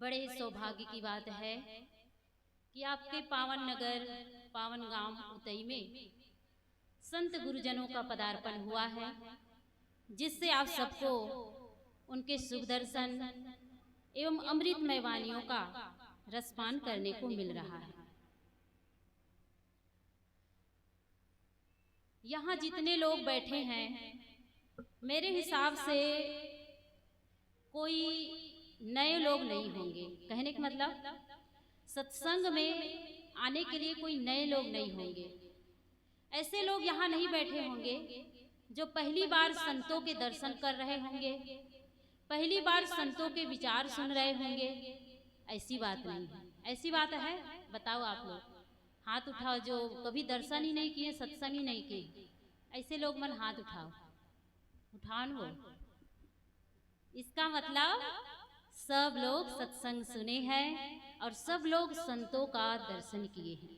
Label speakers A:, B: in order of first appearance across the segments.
A: बड़े सौभाग्य की बात है कि आपके पावन नगर पावन गांव उतई में संत गुरुजनों का पदार्पण हुआ है, जिससे आप सबको उनके शुभ दर्शन एवं अमृतमय वाणियों का रसपान करने को मिल रहा है। यहाँ जितने लोग बैठे हैं, मेरे हिसाब से कोई नए लोग नहीं होंगे। कहने का मतलब सत्संग में आने के लिए कोई नए लोग नहीं होंगे। ऐसे लोग यहाँ नहीं बैठे होंगे जो पहली बार संतों के दर्शन कर रहे होंगे, पहली बार संतों के विचार सुन रहे होंगे। ऐसी बात नहीं है। ऐसी बात है? बताओ आप लोग, हाथ उठाओ जो कभी दर्शन ही नहीं किए, सत्संग ही नहीं किए। ऐसे लोग मन हाथ उठाओ, उठान हो। इसका मतलब सब लोग सत्संग सुने हैं और सब लोग संतों का दर्शन किए हैं।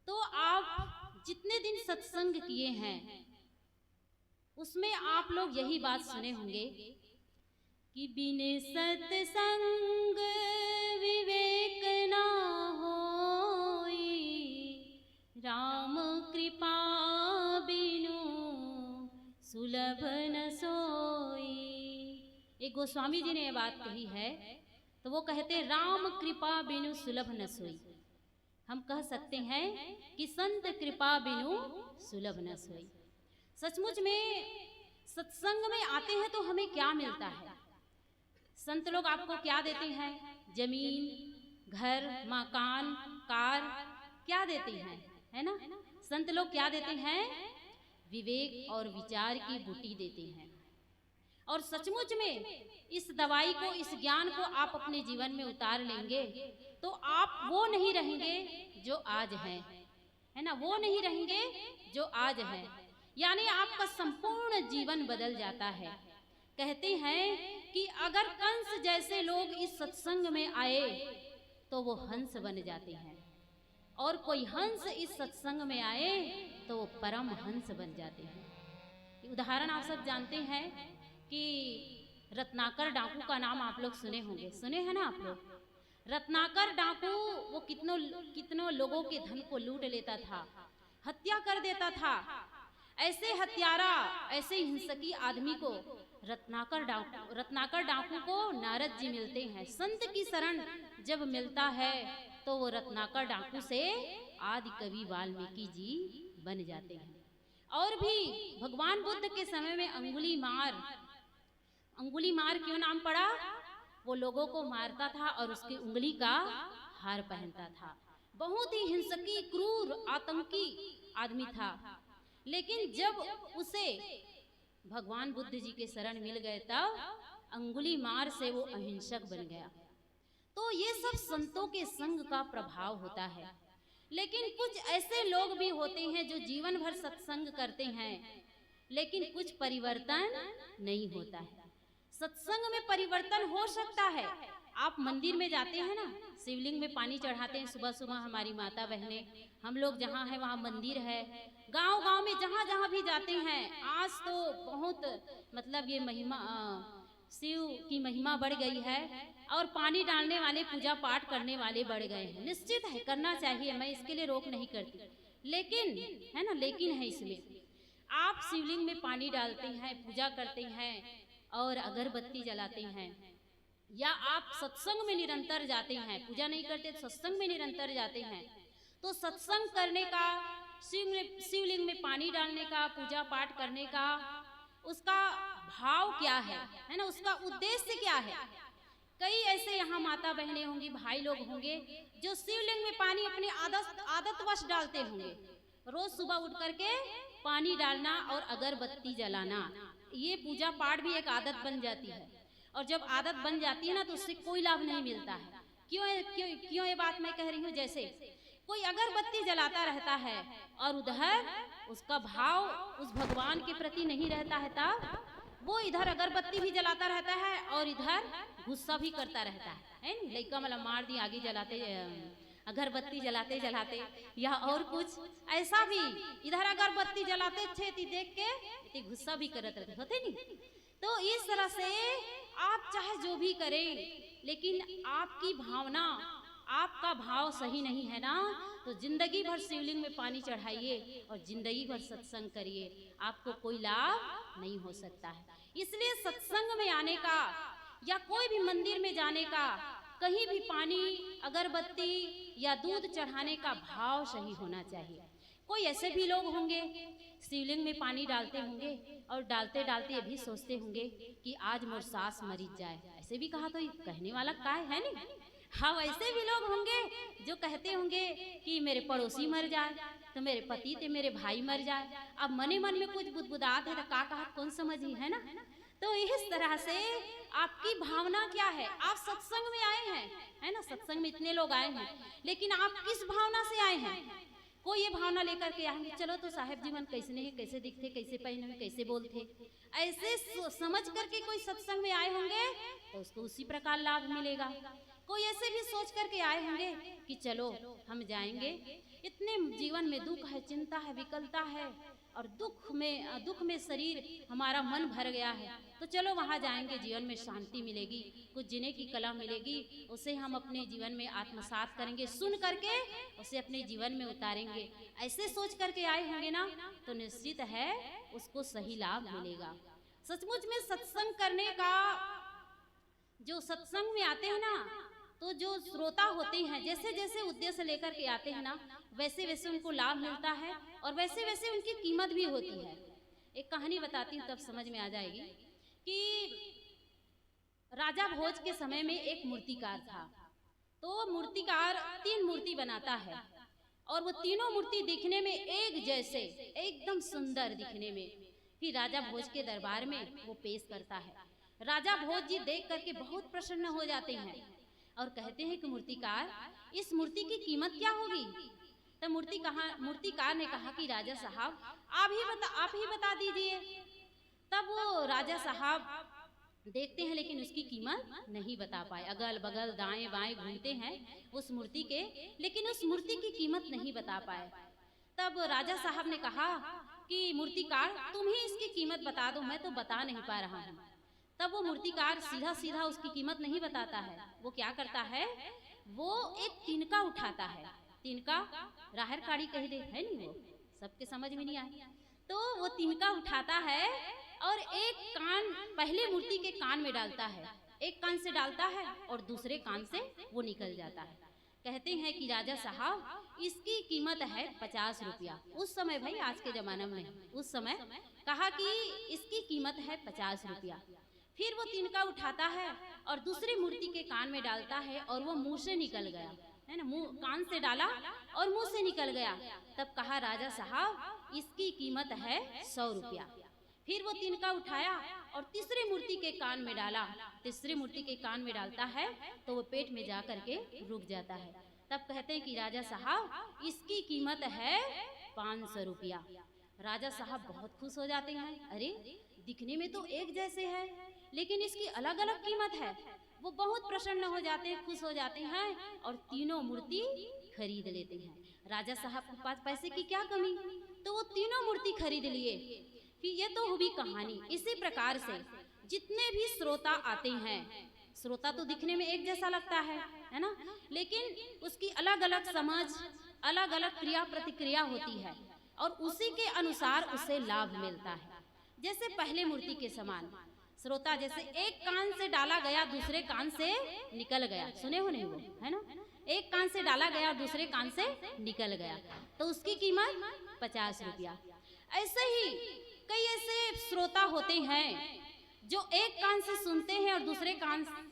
A: तो आप जितने दिन सत्संग किए हैं उसमें आप लोग यही बात सुने होंगे कि बिन सत्संग विवेक ना होई, राम कृपा बिनु सुलभ न सोई। एक गोस्वामी जी ने ये बात कही है, तो वो कहते राम कृपा बिनु सुलभ न सोई। हम कह सकते हैं कि संत कृपा बिनु सुलभ न सोई। सचमुच में सत्संग में आते हैं तो हमें क्या मिलता है? संत लोग आपको क्या देते हैं? जमीन, घर, मकान, कार, क्या देते हैं? है ना? संत लोग क्या देते हैं? विवेक और विचार की बूटी देते हैं। और सचमुच में इस दवाई को, इस ज्ञान को आप अपने जीवन में उतार लेंगे तो आप वो नहीं रहेंगे जो आज हैं, है ना? वो नहीं रहेंगे जो आज हैं। यानी आपका संपूर्ण जीवन बदल जाता है। कहते हैं कि अगर कंस जैसे लोग इस सत्संग में आए तो वो हंस बन जाते हैं, और कोई हंस इस सत्संग में आए तो वो परम हंस बन जाते हैं। उदाहरण आप सब जानते हैं कि रत्नाकर डाकू का नाम आप लोग सुने होंगे, सुने हैं ना आप लोग? रत्नाकर डाकू वो कितनों लोगों के धन को लूट लेता था, हत्या कर देता था। ऐसे हत्यारा, ऐसे हिंसकी आदमी को रत्नाकर डाकू को नारद जी मिलते हैं। संत की शरण जब मिलता है तो वो रत्नाकर डाकू से आदि कवि वाल्मीकि जी बन जाते हैं। और भी भगवान बुद्ध के समय में अंगुली मार क्यों नाम पड़ा? वो लोगों को मारता था और उसकी उंगली का हार पहनता था। बहुत ही हिंसकी, क्रूर, आतंकी आदमी था। लेकिन जब उसे भगवान बुद्ध जी के शरण मिल गए तब अंगुली मार से वो अहिंसक बन गया। तो ये सब संतों के संग का प्रभाव होता है। लेकिन कुछ ऐसे लोग भी होते हैं जो जीवन भर सत्संग करते हैं लेकिन कुछ परिवर्तन नहीं होता है। सत्संग में परिवर्तन हो सकता है। आप मंदिर में जाते हैं ना, शिवलिंग में पानी चढ़ाते हैं सुबह सुबह, हमारी माता बहनें, हम लोग जहाँ है वहाँ मंदिर है। गांव गांव में जहाँ जहाँ भी जाते हैं, आज तो बहुत मतलब ये महिमा, शिव की महिमा बढ़ गई है और पानी डालने वाले, पूजा पाठ करने वाले बढ़ गए हैं। निश्चित है, करना चाहिए, मैं इसके लिए रोक नहीं करती, लेकिन है ना, लेकिन है इसमें आप शिवलिंग में पानी डालते हैं, पूजा करते हैं और अगरबत्ती जलाते हैं, या आप सत्संग में निरंतर जाते हैं, पूजा नहीं करते, सत्संग में निरंतर जाते हैं, तो सत्संग करने का, शिवलिंग में पानी डालने का, पूजा पाठ करने का, उसका भाव क्या है ना, उसका उद्देश्य क्या है? कई ऐसे यहाँ माता बहनें होंगी, भाई लोग होंगे जो शिवलिंग में पानी अपनी आदतवश डालते होंगे। रोज सुबह उठ करके पानी डालना और अगरबत्ती जलाना, ये पूजा पाठ भी एक आदत बन जाती है। और जब आदत बन जाती है ना तो उससे कोई लाभ नहीं मिलता है। क्यों ये बात मैं कह रही हूँ? जैसे कोई अगरबत्ती जलाता रहता है और उधर उसका भाव उस भगवान के प्रति नहीं रहता है, तब वो इधर अगरबत्ती भी जलाता रहता है और इधर गुस्सा भी करता रहता है नहीं? लइका मतलब मार दी आगे जलाते, अगरबत्ती जलाते जलाते, या और कुछ ऐसा भी, इधर अगरबत्ती जलाते थे देख के गुस्सा भी करते रहते होते नहीं। तो इस तरह से आप चाहे जो भी करें, लेकिन आपकी भावना, आपका भाव सही नहीं है ना, तो जिंदगी भर शिवलिंग में पानी चढ़ाइए और जिंदगी भर सत्संग करिए, आपको कोई लाभ नहीं हो सकता है। इसलिए सत्संग में आने का या कोई भी मंदिर में जाने का, कहीं भी पानी, अगरबत्ती या दूध चढ़ाने का भाव सही होना चाहिए। कोई ऐसे भी लोग होंगे शिवलिंग में पानी डालते होंगे और डालते डालते ये भी सोचते होंगे कि आज मोर सास मरी जाए, ऐसे भी कहा तो कहने वाला काय है नहीं। हाँ, ऐसे भी लोग होंगे जो कहते होंगे कि मेरे पड़ोसी मर जाए, तो मेरे पति ते मेरे भाई मर जाए। अब मने मन में कुछ बुदबुदात है तो का कहा कौन समझी, है ना। तो इस तरह से आपकी भावना क्या है, आप सत्संग में आए हैं, है ना, सत्संग में इतने लोग आए हैं, लेकिन आप किस भावना से आए हैं। कोई ये भावना लेकर के आएंगे चलो तो साहेब जी मन कैसे नहीं, कैसे दिखते, कैसे पहने, कैसे बोलते, ऐसे समझ करके कोई सत्संग में आए होंगे तो उसको उसी प्रकार लाभ मिलेगा। कोई ऐसे भी सोच करके आए होंगे कि चलो हम जाएंगे, इतने जीवन में दुख है, चिंता है, विकलता है और दुख में शरीर हमारा मन भर गया है, तो चलो वहाँ जाएंगे, जीवन में शांति मिलेगी, कुछ जीने की कला मिलेगी, उसे हम अपने जीवन में आत्मसात करेंगे, सुन करके उसे अपने जीवन में उतारेंगे। ऐसे सोच करके आए होंगे ना, तो निश्चित है उसको सही लाभ मिलेगा। सचमुच में सत्संग करने का, जो सत्संग में आते हैं ना, तो जो श्रोता होते हैं, जैसे जैसे उद्देश्य लेकर के आते हैं ना, वैसे वैसे उनको लाभ मिलता है और वैसे वैसे उनकी कीमत भी होती है। एक कहानी बताती हूँ तब समझ में आ जाएगी कि राजा भोज के समय में एक मूर्तिकार था। तो मूर्तिकार 3 मूर्ति बनाता है और वो तीनों मूर्ति दिखने में एक जैसे, एकदम सुंदर दिखने में, फिर राजा भोज के दरबार में वो पेश करता है। राजा भोज जी देख करके बहुत प्रसन्न हो जाते हैं और कहते हैं कि मूर्तिकार, इस मूर्ति की कीमत क्या होगी। तब मूर्तिकार ने कहा कि राजा साहब आप ही बता दीजिए। तब वो राजा साहब देखते हैं लेकिन उसकी कीमत नहीं बता पाए, अगल बगल दाएं बाएं घूमते हैं उस मूर्ति के, लेकिन उस मूर्ति की कीमत नहीं बता पाए। तब राजा साहब ने कहा कि मूर्तिकार तुम ही इसकी कीमत बता दो, मैं तो बता नहीं पा रहा हूँ। तब वो मूर्तिकार सीधा सीधा उसकी कीमत नहीं बताता है, वो क्या करता है, वो एक तिनका उठाता है, तिनका राहर काड़ी कह दे, है नहीं, वो सबके समझ में नहीं आए, तो वो तिनका उठाता है और एक कान पहले मूर्ति के कान में डालता है, एक कान से डालता है और दूसरे कान से वो निकल जाता है। कहते हैं कि राजा साहब इसकी कीमत है 50 रुपया। उस समय भाई, आज के जमाने में, उस समय कहा कि इसकी कीमत है 50 रुपया। फिर वो तिनका उठाता है और दूसरी मूर्ति के कान में डालता है और वो मुंह से निकल गया, है ना, मुंह कान से डाला और मुंह से निकल गया। तब कहा राजा साहब इसकी कीमत है 100 रुपया। फिर वो तिनका उठाया और तीसरी मूर्ति के कान में डाला, तीसरी मूर्ति के कान में डालता है तो वो पेट में जा करके रुक जाता है। तब कहते हैं कि राजा साहब इसकी कीमत है 500 रुपया। राजा साहब बहुत खुश हो जाते हैं, अरे दिखने में तो एक जैसे है लेकिन इसकी अलग अलग कीमत है। वो बहुत प्रसन्न हो जाते हैं, खुश हो जाते हैं और तीनों मूर्ति खरीद लेते हैं। राजा साहब के पास पैसे की क्या कमी, तो वो तीनों मूर्ति खरीद लिए। कि ये तो हुई कहानी। इसी प्रकार से जितने भी श्रोता आते हैं, श्रोता तो दिखने में एक जैसा लगता है ना, लेकिन उसकी अलग अलग समझ, अलग अलग क्रिया प्रतिक्रिया होती है और उसी के अनुसार उसे लाभ मिलता है। जैसे पहले मूर्ति के समान श्रोता, जैसे एक कान से डाला गया दूसरे कान से निकल गया, सुने हो नहीं वो, है ना, एक कान से डाला गया दूसरे कान से निकल गया, तो उसकी कीमत 50 रुपया। ऐसे ही कई ऐसे श्रोता होते हैं जो एक कान से सुनते हैं और दूसरे कान से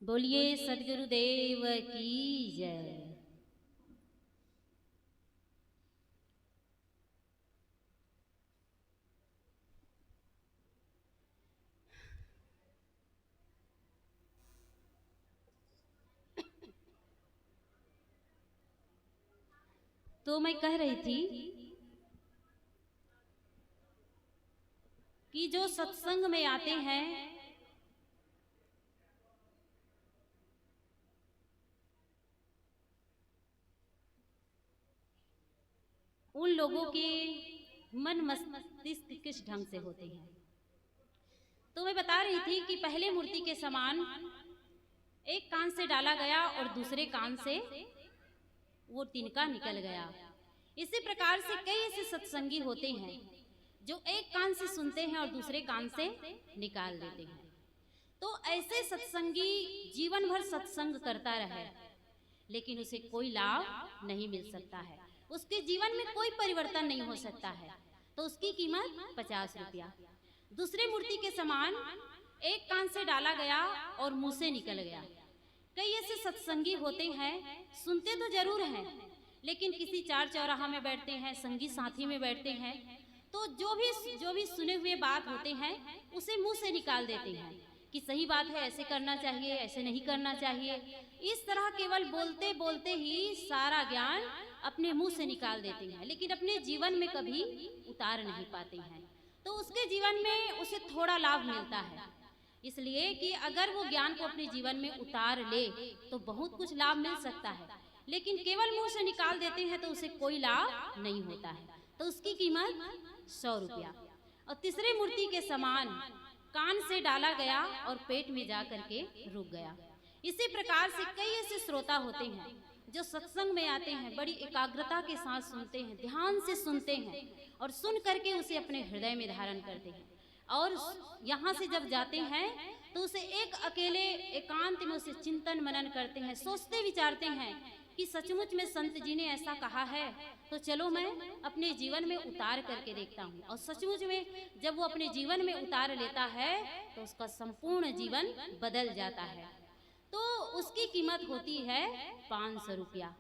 A: बोलिए सदगुरुदेव की जय। तो मैं कह रही थी कि जो सत्संग में आते हैं उन लोगों के मन मस्तिष्क किस ढंग से होते हैं। तो मैं बता रही थी कि पहले मूर्ति के समान एक कान से डाला गया और दूसरे कान से वो तिनका निकल गया। इसी प्रकार से कई ऐसे सत्संगी होते हैं जो एक कान से सुनते हैं और दूसरे कान से निकाल देते हैं। तो ऐसे सत्संगी जीवन भर सत्संग करता रहे लेकिन उसे कोई लाभ नहीं मिल सकता है, उसके जीवन में कोई परिवर्तन नहीं हो सकता है, तो उसकी कीमत 50 रुपया। दूसरे मूर्ति के समान एक कान से डाला गया और मुंह से निकल गया। कई ऐसे सत्संगी होते हैं, सुनते तो जरूर हैं लेकिन किसी चार चौराहा में बैठते हैं, संगी साथी में बैठते हैं, तो जो भी सुने हुए बात होते हैं उसे मुंह से निकाल देते हैं कि सही बात है, ऐसे करना चाहिए, ऐसे नहीं करना चाहिए। इस तरह केवल बोलते बोलते ही सारा ज्ञान अपने मुंह से निकाल देते हैं लेकिन अपने जीवन में कभी उतार नहीं पाते हैं। तो उसके जीवन में उसे थोड़ा लाभ मिलता है, इसलिए कि अगर वो ज्ञान को अपने जीवन में उतार ले तो बहुत कुछ लाभ मिल सकता है, लेकिन केवल मुंह से निकाल देते हैं तो उसे कोई लाभ नहीं होता है, तो उसकी कीमत 100 रुपया। और तीसरे मूर्ति के समान कान से डाला गया और पेट में जा करके रुक गया। इसी प्रकार से कई ऐसे श्रोता होते हैं जो सत्संग में आते हैं, बड़ी एकाग्रता के साथ सुनते हैं, ध्यान से सुनते हैं और सुन करके उसे अपने हृदय में धारण करते हैं और यहाँ से जब जाते हैं तो उसे एक अकेले एकांत में उसे चिंतन मनन करते हैं, सोचते विचारते हैं कि सचमुच में संत जी ने ऐसा कहा है तो चलो मैं अपने जीवन में उतार करके देखता हूँ। और सचमुच में जब वो अपने जीवन में उतार लेता है तो उसका संपूर्ण जीवन बदल जाता है, तो उसकी कीमत होती है 500 रुपया।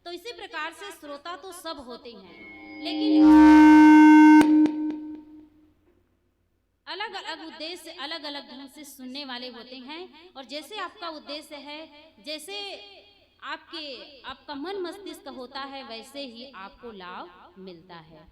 A: तो इसी प्रकार से श्रोता तो सब होते हैं लेकिन अलग अलग उद्देश्य, अलग अलग ढंग से सुनने वाले होते हैं। और जैसे आपका उद्देश्य है, जैसे आपका मन मस्तिष्क होता है, वैसे ही आपको लाभ मिलता है।